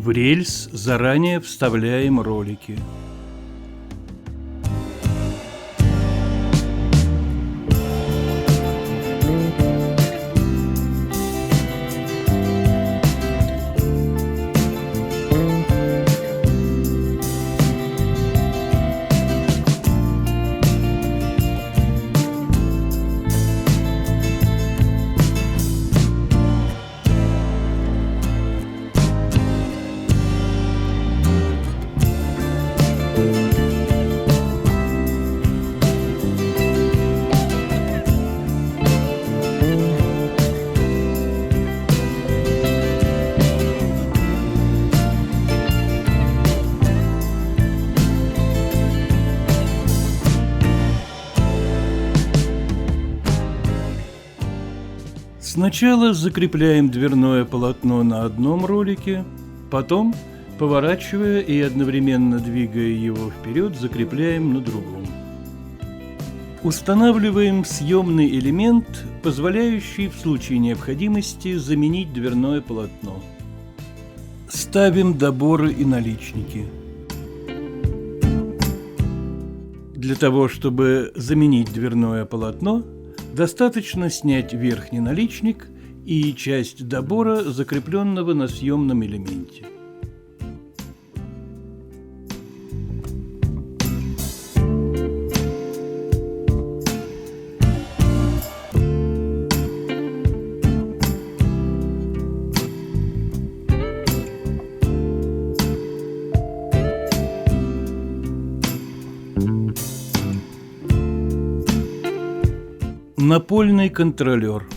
В рельс заранее вставляем ролики. Сначала закрепляем дверное полотно на одном ролике, потом, поворачивая и одновременно двигая его вперед, закрепляем на другом. Устанавливаем съемный элемент, позволяющий в случае необходимости заменить дверное полотно. Ставим доборы и наличники. Для того, чтобы заменить дверное полотно, достаточно снять верхний наличник и часть добора, закрепленного на съемном элементе. Напольный контролер.